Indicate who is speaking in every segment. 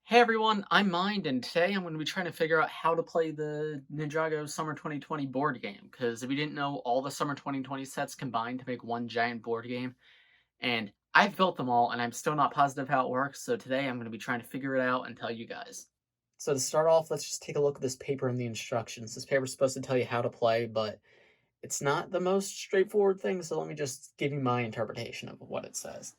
Speaker 1: Hey everyone, I'm Mind, and today I'm going to be trying to figure out how to play the Ninjago Summer 2020 board game, because if you didn't know, all the Summer 2020 sets combined to make one giant board game, and I've built them all, and I'm still not positive how it works, so today I'm going to be trying to figure it out and tell you guys. So to start off, let's just take a look at this paper and the instructions. This paper's supposed to tell you how to play, but it's not the most straightforward thing, so let me just give you my interpretation of what it says.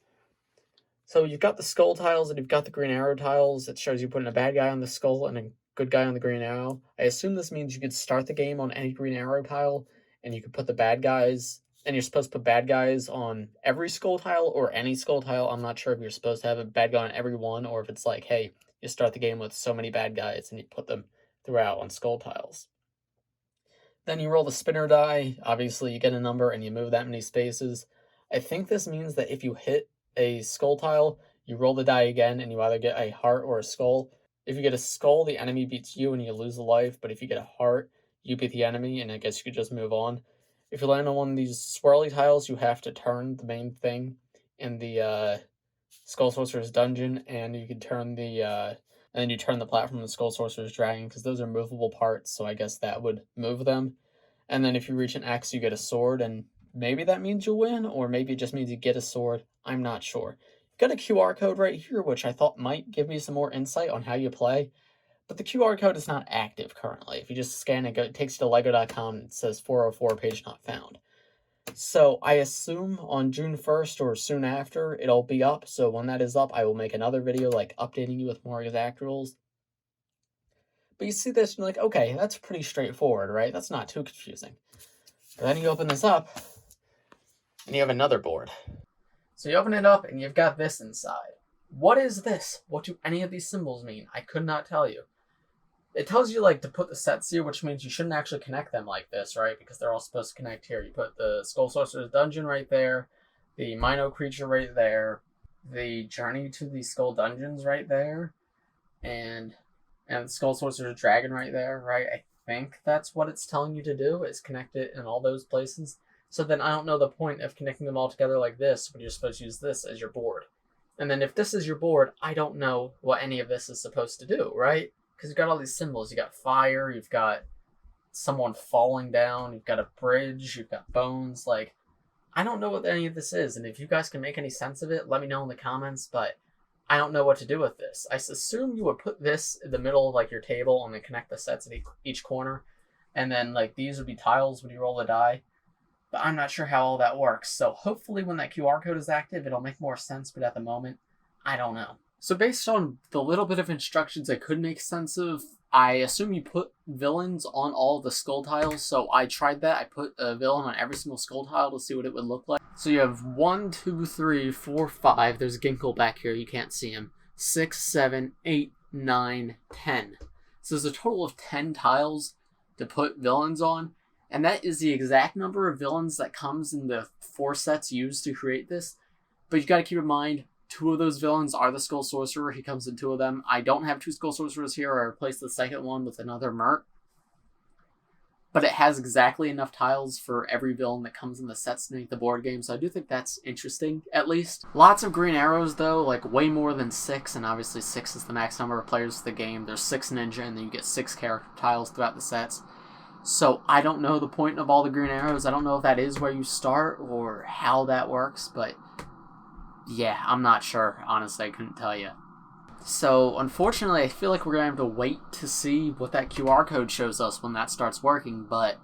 Speaker 1: So you've got the skull tiles and you've got the green arrow tiles. It shows you putting a bad guy on the skull and a good guy on the green arrow. I assume this means you could start the game on any green arrow tile and you could put the bad guys, and you're supposed to put bad guys on every skull tile or any skull tile. I'm not sure if you're supposed to have a bad guy on every one or if it's like, hey, you start the game with so many bad guys and you put them throughout on skull tiles. Then you roll the spinner die. Obviously, you get a number and you move that many spaces. I think this means that if you hit a skull tile, you roll the die again and you either get a heart or a skull. If you get a skull, the enemy beats you and you lose a life, but if you get a heart, you beat the enemy, and I guess you could just move on. If you land on one of these swirly tiles, you have to turn the main thing in the Skull Sorcerer's dungeon, and you can turn and then you turn the platform in the Skull Sorcerer's dragon, because those are movable parts, so I guess that would move them. And then if you reach an X, you get a sword, and maybe that means you'll win, or maybe it just means you get a sword. I'm not sure. Got a QR code right here, which I thought might give me some more insight on how you play, but the QR code is not active currently. If you just scan it, it takes you to lego.com and it says 404 page not found. So I assume on June 1st or soon after, it'll be up. So when that is up, I will make another video like updating you with more exact rules. But you see this and you're like, okay, that's pretty straightforward, right? That's not too confusing. But then you open this up and you have another board. So you open it up and you've got this inside. What is this? What do any of these symbols mean? I could not tell you. It tells you like to put the sets here, which means you shouldn't actually connect them like this, right? Because they're all supposed to connect here. You put the Skull Sorcerer's Dungeon right there, the Mino creature right there, the Journey to the Skull Dungeons right there, and Skull Sorcerer's Dragon right there, right? I think that's what it's telling you to do, is connect it in all those places. So then I don't know the point of connecting them all together like this when you're supposed to use this as your board. And then if this is your board, I don't know what any of this is supposed to do, right? Because you've got all these symbols. You got fire, you've got someone falling down, you've got a bridge, you've got bones. Like, I don't know what any of this is, and if you guys can make any sense of it, let me know in the comments, but I don't know what to do with this. I assume you would put this in the middle of like your table and then connect the sets at each corner, and then like these would be tiles when you roll the die. But I'm not sure how all that works, so hopefully when that QR code is active, it'll make more sense, but at the moment, I don't know. So based on the little bit of instructions I could make sense of, I assume you put villains on all the skull tiles, so I tried that. I put a villain on every single skull tile to see what it would look like. So you have 1, 2, 3, 4, 5, there's a Ginkle back here, you can't see him, 6, 7, 8, 9, 10. So there's a total of 10 tiles to put villains on, and that is the exact number of villains that comes in the 4 sets used to create this. But you gotta keep in mind, 2 of those villains are the Skull Sorcerer. He comes in 2 of them. I don't have 2 Skull Sorcerers here. I replaced the second one with another Mert. But it has exactly enough tiles for every villain that comes in the sets to make the board game, so I do think that's interesting, at least. Lots of green arrows, though, like way more than 6, and obviously 6 is the max number of players of the game. There's 6 ninja, and then you get 6 character tiles throughout the sets. So I don't know the point of all the green arrows. I don't know if that is where you start or how that works, but yeah, I'm not sure. Honestly, I couldn't tell you. So, unfortunately, I feel like we're going to have to wait to see what that QR code shows us when that starts working, but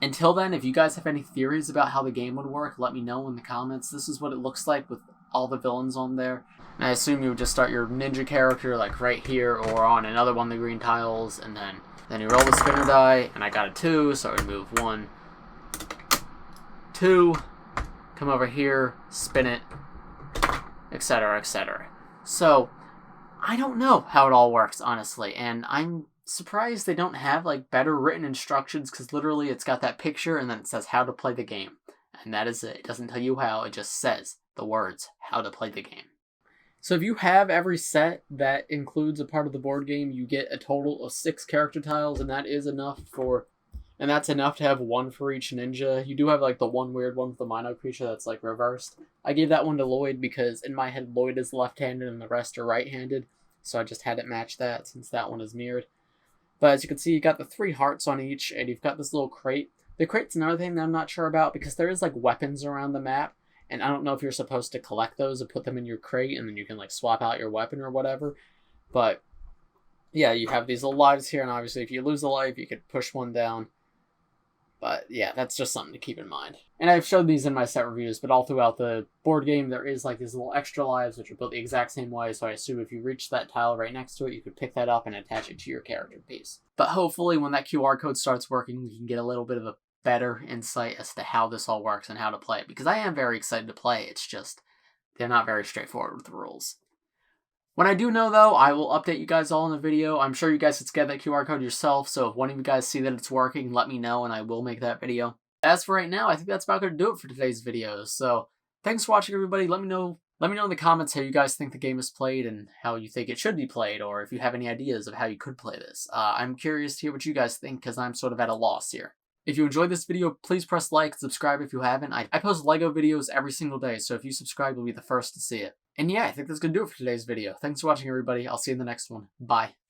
Speaker 1: until then, if you guys have any theories about how the game would work, let me know in the comments. This is what it looks like with all the villains on there. And I assume you would just start your ninja character like right here or on another one of the green tiles, and then you roll the spinner die, and I got a 2, so I would move 1, 2, come over here, spin it, etc., etc. So, I don't know how it all works, honestly, and I'm surprised they don't have, like, better written instructions, because literally it's got that picture, and then it says how to play the game. And that is it. It doesn't tell you how, it just says the words, how to play the game. So if you have every set that includes a part of the board game, you get a total of 6 character tiles, and that is enough for And that's enough to have one for each ninja. You do have like the one weird one with the Mino creature that's like reversed. I gave that one to Lloyd because in my head Lloyd is left-handed and the rest are right-handed, so I just had it match that since that one is mirrored. But as you can see, you got the 3 hearts on each, and you've got this little crate. The crate's another thing that I'm not sure about because there is like weapons around the map, and I don't know if you're supposed to collect those and put them in your crate, and then you can like swap out your weapon or whatever. But yeah, you have these little lives here, and obviously if you lose a life, you could push one down. But yeah, that's just something to keep in mind. And I've showed these in my set reviews, but all throughout the board game, there is like these little extra lives, which are built the exact same way, so I assume if you reach that tile right next to it, you could pick that up and attach it to your character piece. But hopefully when that QR code starts working, we can get a little bit of a better insight as to how this all works and how to play it, because I am very excited to play. It's just, they're not very straightforward with the rules. When I do know, though, I will update you guys all in a video. I'm sure you guys can scan that QR code yourself, so if one of you guys see that it's working, let me know and I will make that video. As for right now, I think that's about going to do it for today's video. So, thanks for watching, everybody. Let me know in the comments how you guys think the game is played and how you think it should be played, or if you have any ideas of how you could play this. I'm curious to hear what you guys think, because I'm sort of at a loss here. If you enjoyed this video, please press like, subscribe if you haven't. I post LEGO videos every single day, so if you subscribe, you'll be the first to see it. And yeah, I think that's going to do it for today's video. Thanks for watching, everybody. I'll see you in the next one. Bye.